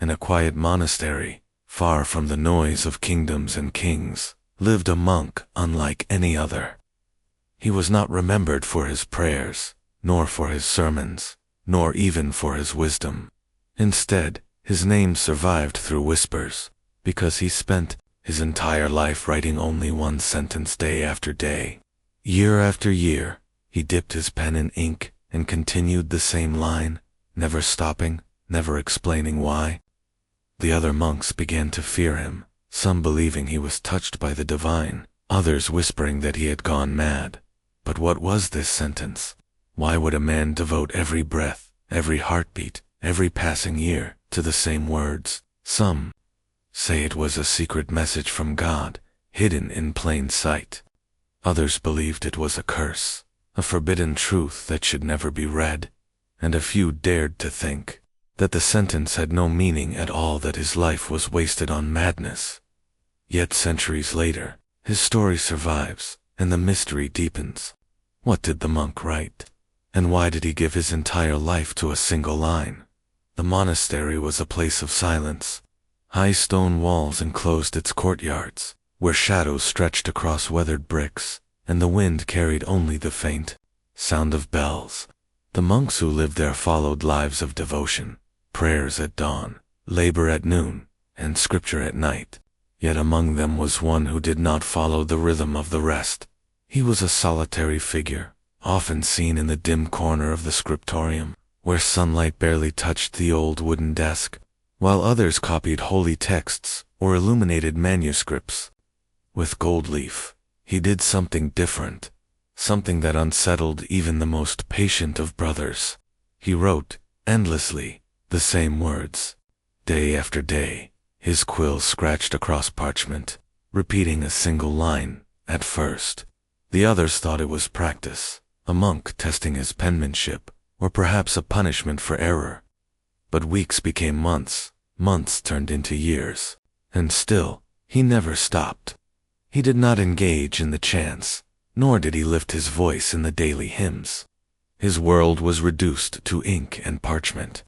In a quiet monastery, far from the noise of kingdoms and kings, lived a monk unlike any other. He was not remembered for his prayers, nor for his sermons, nor even for his wisdom. Instead, his name survived through whispers, because he spent his entire life writing only one sentence day after day. Year after year, he dipped his pen in ink and continued the same line, never stopping, never explaining why. The other monks began to fear him, some believing he was touched by the divine, others whispering that he had gone mad. But what was this sentence? Why would a man devote every breath, every heartbeat, every passing year to the same words? Some say it was a secret message from God, hidden in plain sight. Others believed it was a curse, a forbidden truth that should never be read, and a few dared to think that the sentence had no meaning at all, that his life was wasted on madness. Yet centuries later, his story survives, and the mystery deepens. What did the monk write? And why did he give his entire life to a single line? The monastery was a place of silence. High stone walls enclosed its courtyards, where shadows stretched across weathered bricks, and the wind carried only the faint sound of bells. The monks who lived there followed lives of devotion, prayers at dawn, labor at noon, and scripture at night. Yet among them was one who did not follow the rhythm of the rest. He was a solitary figure, often seen in the dim corner of the scriptorium, where sunlight barely touched the old wooden desk, while others copied holy texts or illuminated manuscripts. With gold leaf, he did something different, something that unsettled even the most patient of brothers. He wrote, endlessly, the same words. Day after day, his quill scratched across parchment, repeating a single line. At first, the others thought it was practice, a monk testing his penmanship, or perhaps a punishment for error. But weeks became months, months turned into years, and still, he never stopped. He did not engage in the chants, nor did he lift his voice in the daily hymns. His world was reduced to ink and parchment.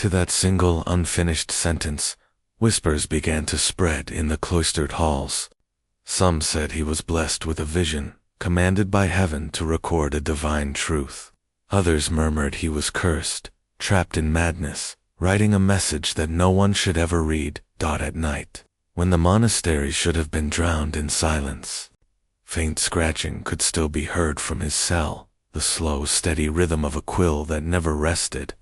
To that single unfinished sentence, whispers began to spread in the cloistered halls. Some said he was blessed with a vision, commanded by heaven to record a divine truth. Others murmured he was cursed, trapped in madness, writing a message that no one should ever read. At night, when the monastery should have been drowned in silence, faint scratching could still be heard from his cell, the slow, steady rhythm of a quill that never rested.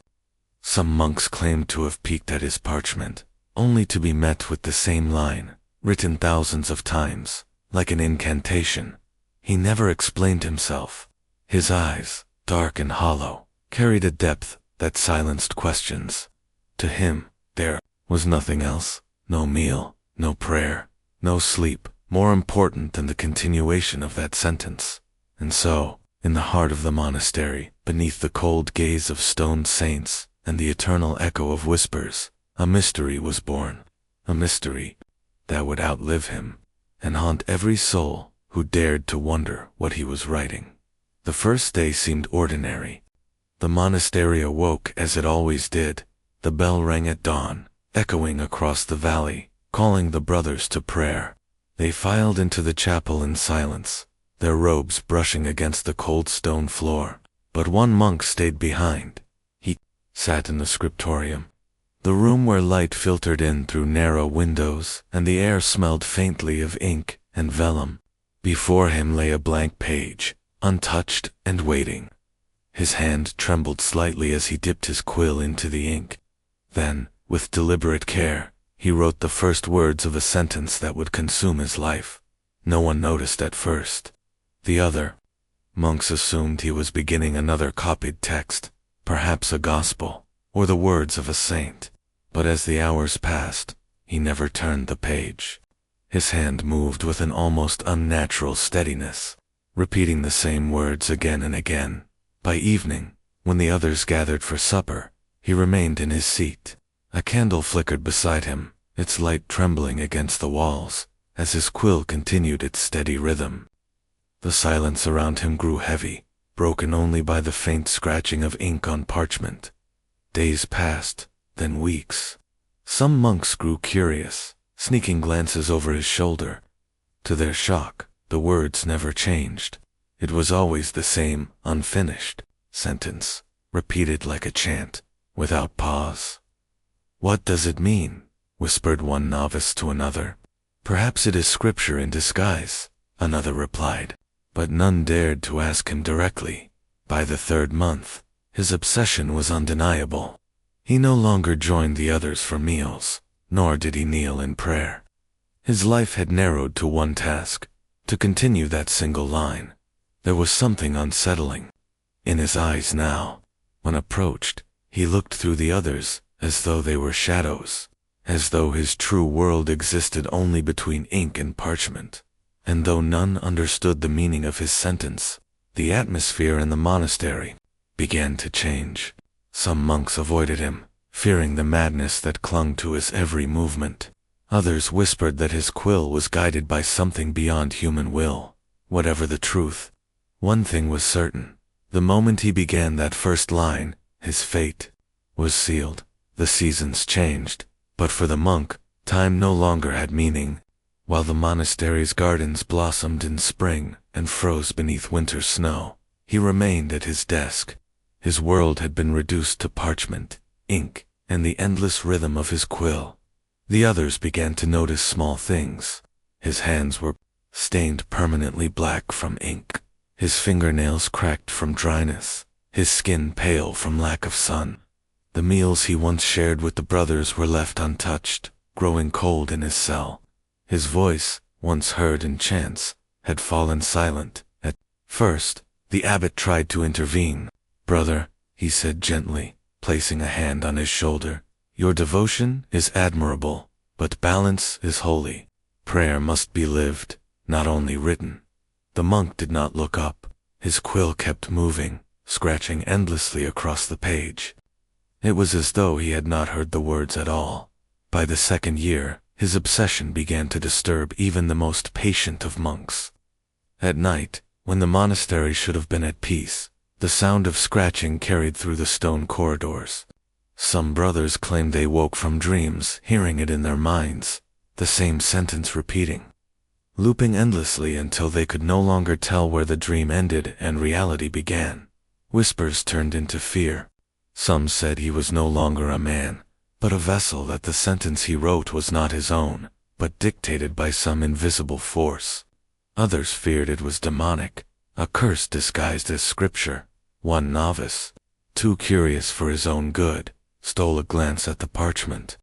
Some monks claimed to have peeked at his parchment, only to be met with the same line, written thousands of times, like an incantation. He never explained himself. His eyes, dark and hollow, carried a depth that silenced questions. To him, there was nothing else, no meal, no prayer, no sleep, more important than the continuation of that sentence. And so, in the heart of the monastery, beneath the cold gaze of stone saints and the eternal echo of whispers, a mystery was born, a mystery that would outlive him and haunt every soul who dared to wonder what he was writing. The first day seemed ordinary. The monastery awoke as it always did. The bell rang at dawn, echoing across the valley, calling the brothers to prayer. They filed into the chapel in silence, their robes brushing against the cold stone floor. But one monk stayed behind. He sat in the scriptorium, the room where light filtered in through narrow windows and the air smelled faintly of ink and vellum. Before him lay a blank page, untouched and waiting. His hand trembled slightly as he dipped his quill into the ink. Then, with deliberate care, he wrote the first words of a sentence that would consume his life. No one noticed at first. The other monks assumed he was beginning another copied text, perhaps a gospel, or the words of a saint. But as the hours passed, he never turned the page. His hand moved with an almost unnatural steadiness, repeating the same words again and again. By evening, when the others gathered for supper, he remained in his seat. A candle flickered beside him, its light trembling against the walls, as his quill continued its steady rhythm. The silence around him grew heavy, broken only by the faint scratching of ink on parchment. Days passed, then weeks. Some monks grew curious, sneaking glances over his shoulder. To their shock, the words never changed. It was always the same, unfinished sentence, repeated like a chant, without pause. "What does it mean?" whispered one novice to another. "Perhaps it is scripture in disguise," another replied. But none dared to ask him directly. By the third month, his obsession was undeniable. He no longer joined the others for meals, nor did he kneel in prayer. His life had narrowed to one task, to continue that single line. There was something unsettling in his eyes now. When approached, he looked through the others as though they were shadows, as though his true world existed only between ink and parchment. And though none understood the meaning of his sentence, the atmosphere in the monastery began to change. Some monks avoided him, fearing the madness that clung to his every movement. Others whispered that his quill was guided by something beyond human will. Whatever the truth, one thing was certain. The moment he began that first line, his fate was sealed. The seasons changed, but for the monk, time no longer had meaning. While the monastery's gardens blossomed in spring and froze beneath winter snow, he remained at his desk. His world had been reduced to parchment, ink, and the endless rhythm of his quill. The others began to notice small things. His hands were stained permanently black from ink, his fingernails cracked from dryness, his skin pale from lack of sun. The meals he once shared with the brothers were left untouched, growing cold in his cell. His voice, once heard in chants, had fallen silent. At first, the abbot tried to intervene. "Brother," he said gently, placing a hand on his shoulder, "your devotion is admirable, but balance is holy. Prayer must be lived, not only written." The monk did not look up. His quill kept moving, scratching endlessly across the page. It was as though he had not heard the words at all. By the second year, his obsession began to disturb even the most patient of monks. At night, when the monastery should have been at peace, the sound of scratching carried through the stone corridors. Some brothers claimed they woke from dreams, hearing it in their minds, the same sentence repeating, looping endlessly until they could no longer tell where the dream ended and reality began. Whispers turned into fear. Some said he was no longer a man, but a vessel, that the sentence he wrote was not his own, but dictated by some invisible force. Others feared it was demonic, a curse disguised as scripture. One novice, too curious for his own good, stole a glance at the parchment.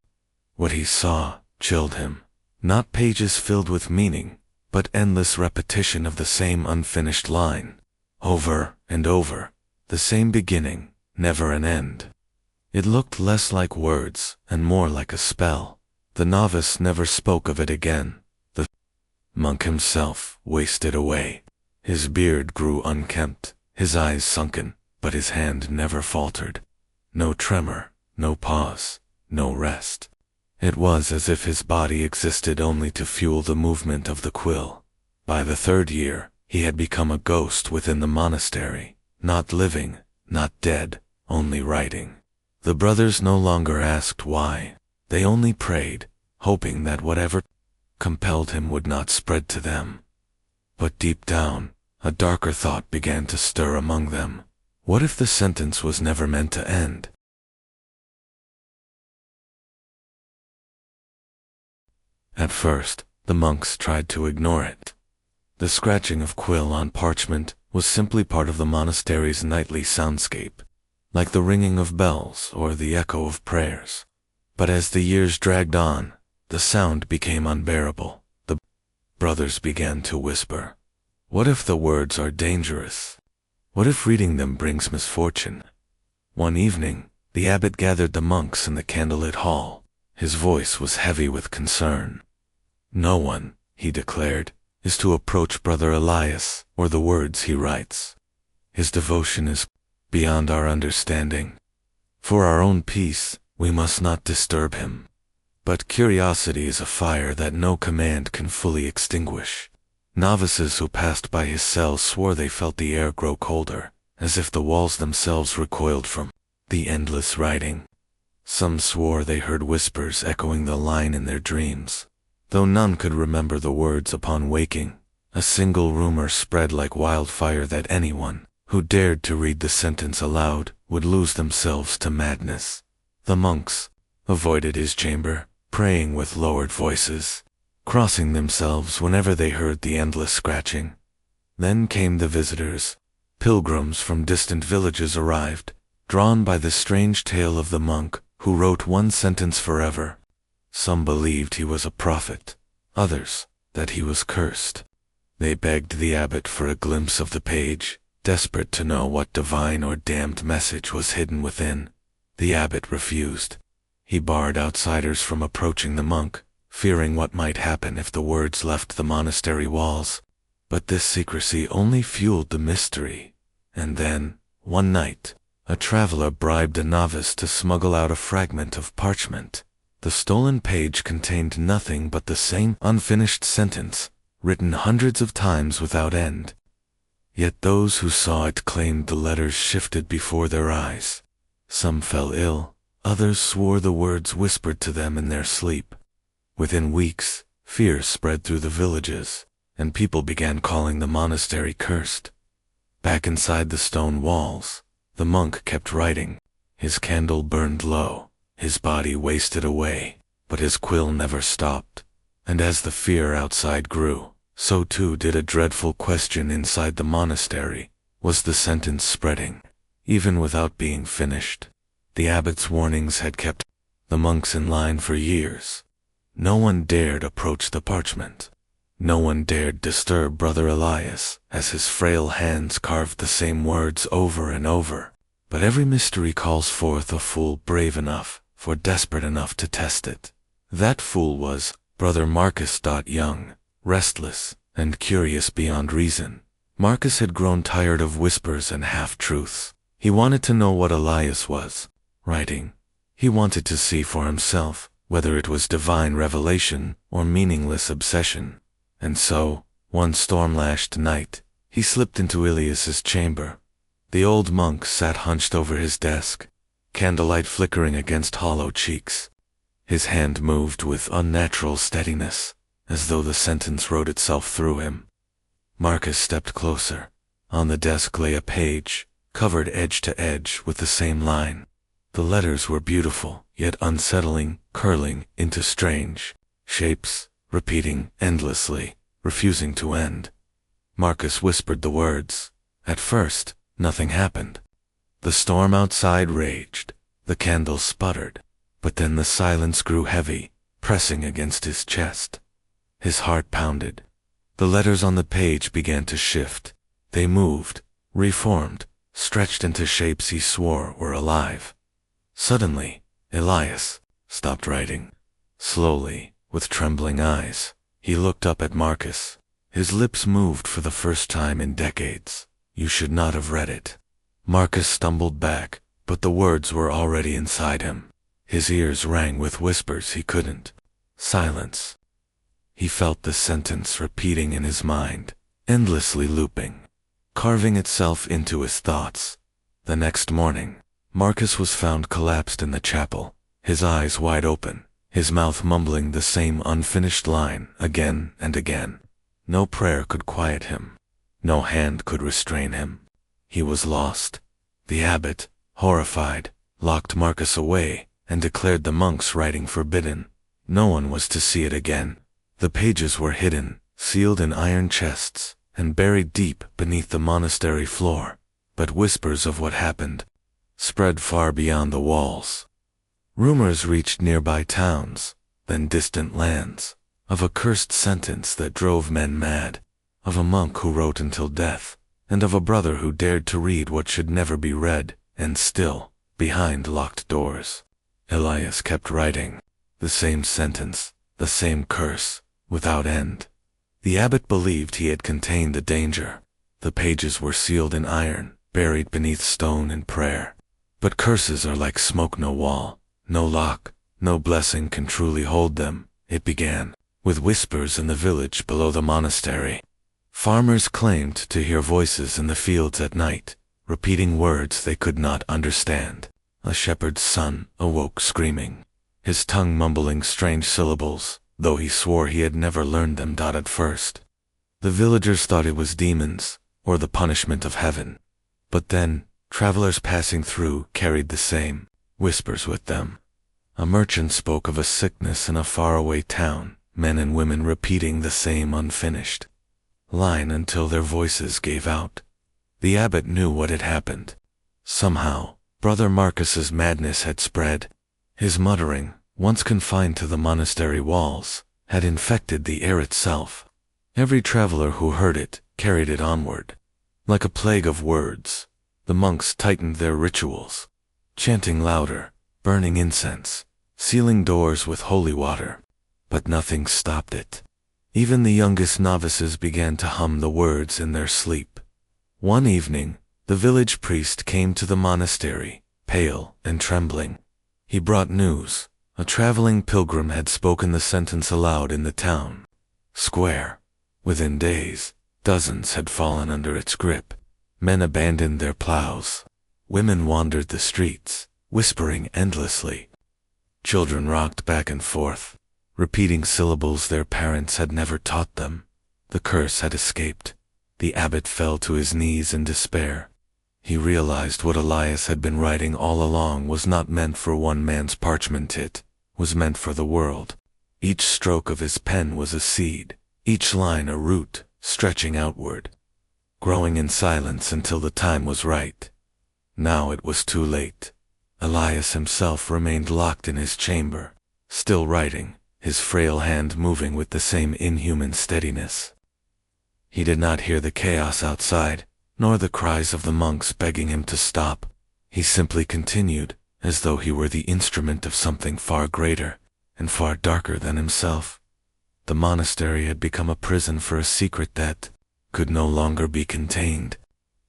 What he saw chilled him. Not pages filled with meaning, but endless repetition of the same unfinished line. Over and over, the same beginning, never an end. It looked less like words and more like a spell. The novice never spoke of it again. The monk himself wasted away. His beard grew unkempt, his eyes sunken, but his hand never faltered. No tremor, no pause, no rest. It was as if his body existed only to fuel the movement of the quill. By the third year, he had become a ghost within the monastery, not living, not dead, only writing. The brothers no longer asked why. They only prayed, hoping that whatever compelled him would not spread to them. But deep down, a darker thought began to stir among them. What if the sentence was never meant to end? At first, the monks tried to ignore it. The scratching of quill on parchment was simply part of the monastery's nightly soundscape, like the ringing of bells or the echo of prayers. But as the years dragged on, the sound became unbearable. The brothers began to whisper, "What if the words are dangerous? What if reading them brings misfortune?" One evening, the abbot gathered the monks in the candlelit hall. His voice was heavy with concern. "No one," he declared, "is to approach Brother Elias or the words he writes. His devotion is beyond our understanding. For our own peace, we must not disturb him." But curiosity is a fire that no command can fully extinguish. Novices who passed by his cell swore they felt the air grow colder, as if the walls themselves recoiled from the endless writing. Some swore they heard whispers echoing the line in their dreams, though none could remember the words upon waking. A single rumor spread like wildfire that anyone who dared to read the sentence aloud would lose themselves to madness. The monks avoided his chamber, praying with lowered voices, crossing themselves whenever they heard the endless scratching. Then came the visitors. Pilgrims from distant villages arrived, drawn by the strange tale of the monk who wrote one sentence forever. Some believed he was a prophet, others that he was cursed. They begged the abbot for a glimpse of the page, desperate to know what divine or damned message was hidden within. The abbot refused. He barred outsiders from approaching the monk, fearing what might happen if the words left the monastery walls. But this secrecy only fueled the mystery. And then, one night, a traveler bribed a novice to smuggle out a fragment of parchment. The stolen page contained nothing but the same unfinished sentence, written hundreds of times without end. Yet those who saw it claimed the letters shifted before their eyes. Some fell ill, others swore the words whispered to them in their sleep. Within weeks, fear spread through the villages, and people began calling the monastery cursed. Back inside the stone walls, the monk kept writing. His candle burned low, his body wasted away, but his quill never stopped. And as the fear outside grew, so too did a dreadful question inside the monastery. Was the sentence spreading, even without being finished? The abbot's warnings had kept the monks in line for years. No one dared approach the parchment. No one dared disturb Brother Elias, as his frail hands carved the same words over and over. But every mystery calls forth a fool brave enough, for desperate enough to test it. That fool was Brother Marcus. Young, restless, and curious beyond reason. Marcus had grown tired of whispers and half-truths. He wanted to know what Elias was writing. He wanted to see for himself whether it was divine revelation or meaningless obsession. And so, one storm-lashed night, he slipped into Elias's chamber. The old monk sat hunched over his desk, candlelight flickering against hollow cheeks. His hand moved with unnatural steadiness, as though the sentence wrote itself through him. Marcus stepped closer. On the desk lay a page, covered edge to edge with the same line. The letters were beautiful, yet unsettling, curling into strange shapes, repeating endlessly, refusing to end. Marcus whispered the words. At first, nothing happened. The storm outside raged. The candle sputtered. But then the silence grew heavy, pressing against his chest. His heart pounded. The letters on the page began to shift. They moved, reformed, stretched into shapes he swore were alive. Suddenly, Elias stopped writing. Slowly, with trembling eyes, he looked up at Marcus. His lips moved for the first time in decades. You should not have read it. Marcus stumbled back, but the words were already inside him. His ears rang with whispers he couldn't silence. He felt the sentence repeating in his mind, endlessly looping, carving itself into his thoughts. The next morning, Marcus was found collapsed in the chapel, his eyes wide open, his mouth mumbling the same unfinished line again and again. No prayer could quiet him. No hand could restrain him. He was lost. The abbot, horrified, locked Marcus away and declared the monk's writing forbidden. No one was to see it again. The pages were hidden, sealed in iron chests, and buried deep beneath the monastery floor. But whispers of what happened spread far beyond the walls. Rumors reached nearby towns, then distant lands, of a cursed sentence that drove men mad, of a monk who wrote until death, and of a brother who dared to read what should never be read, and still, behind locked doors. Elias kept writing, the same sentence, the same curse, without end. The abbot believed he had contained the danger. The pages were sealed in iron, buried beneath stone in prayer. But curses are like smoke, no wall, no lock, no blessing can truly hold them. It began with whispers in the village below the monastery. Farmers claimed to hear voices in the fields at night, repeating words they could not understand. A shepherd's son awoke screaming, his tongue mumbling strange syllables, though he swore he had never learned them. At first, the villagers thought it was demons, or the punishment of heaven. But then, travelers passing through carried the same whispers with them. A merchant spoke of a sickness in a faraway town, men and women repeating the same unfinished line until their voices gave out. The abbot knew what had happened. Somehow, Brother Marcus's madness had spread. His muttering, once confined to the monastery walls, had infected the air itself. Every traveler who heard it carried it onward. Like a plague of words, the monks tightened their rituals, chanting louder, burning incense, sealing doors with holy water. But nothing stopped it. Even the youngest novices began to hum the words in their sleep. One evening, the village priest came to the monastery, pale and trembling. He brought news. A traveling pilgrim had spoken the sentence aloud in the town square. Within days, dozens had fallen under its grip. Men abandoned their plows. Women wandered the streets, whispering endlessly. Children rocked back and forth, repeating syllables their parents had never taught them. The curse had escaped. The abbot fell to his knees in despair. He realized what Elias had been writing all along was not meant for one man's parchment, it was meant for the world. Each stroke of his pen was a seed, each line a root, stretching outward, growing in silence until the time was right. Now it was too late. Elias himself remained locked in his chamber, still writing, his frail hand moving with the same inhuman steadiness. He did not hear the chaos outside, nor the cries of the monks begging him to stop. He simply continued, as though he were the instrument of something far greater and far darker than himself. The monastery had become a prison for a secret that could no longer be contained,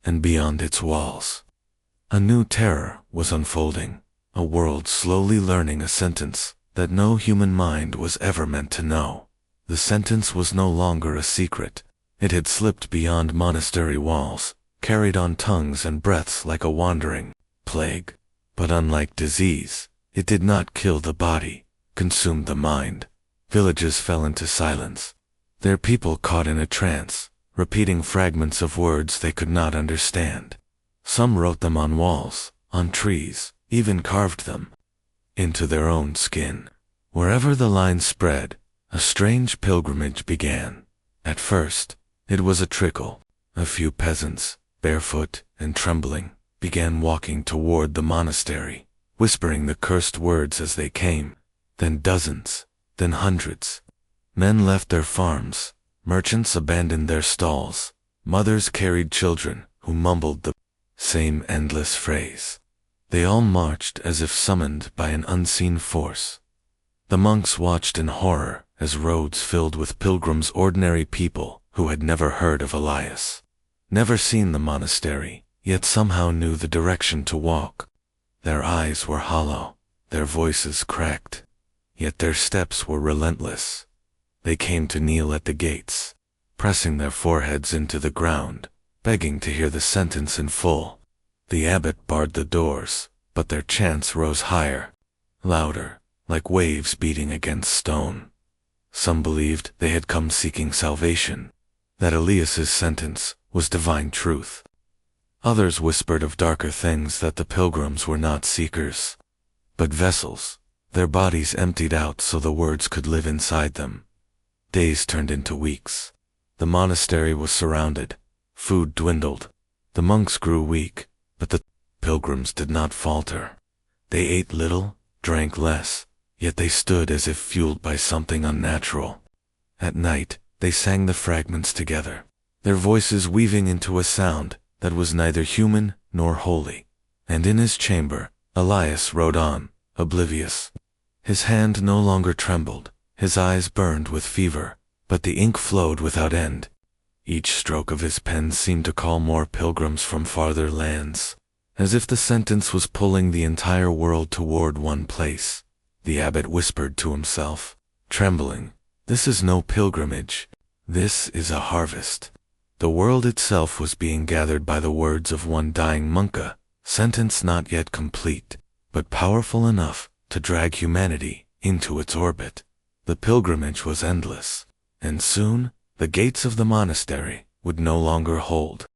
and beyond its walls, a new terror was unfolding, a world slowly learning a sentence that no human mind was ever meant to know. The sentence was no longer a secret. It had slipped beyond monastery walls, carried on tongues and breaths like a wandering plague. But unlike disease, it did not kill the body, consumed the mind. Villages fell into silence, their people caught in a trance, repeating fragments of words they could not understand. Some wrote them on walls, on trees, even carved them into their own skin. Wherever the line spread, a strange pilgrimage began. At first, it was a trickle. A few peasants, barefoot and trembling, began walking toward the monastery, whispering the cursed words as they came. Then dozens, then hundreds. Men left their farms, merchants abandoned their stalls, mothers carried children who mumbled the same endless phrase. They all marched as if summoned by an unseen force. The monks watched in horror as roads filled with pilgrims, ordinary people who had never heard of Elias, never seen the monastery, yet somehow knew the direction to walk. Their eyes were hollow, their voices cracked, yet their steps were relentless. They came to kneel at the gates, pressing their foreheads into the ground, begging to hear the sentence in full. The abbot barred the doors, but their chants rose higher, louder, like waves beating against stone. Some believed they had come seeking salvation, that Elias's sentence was divine truth. Others whispered of darker things, that the pilgrims were not seekers, but vessels, their bodies emptied out so the words could live inside them. Days turned into weeks. The monastery was surrounded. Food dwindled. The monks grew weak, but the pilgrims did not falter. They ate little, drank less, yet they stood as if fueled by something unnatural. At night, they sang the fragments together, their voices weaving into a sound that was neither human nor holy. And in his chamber, Elias wrote on, oblivious. His hand no longer trembled, his eyes burned with fever, but the ink flowed without end. Each stroke of his pen seemed to call more pilgrims from farther lands, as if the sentence was pulling the entire world toward one place. The abbot whispered to himself, trembling, "This is no pilgrimage. This is a harvest." The world itself was being gathered by the words of one dying monk, a sentence not yet complete, but powerful enough to drag humanity into its orbit. The pilgrimage was endless, and soon the gates of the monastery would no longer hold.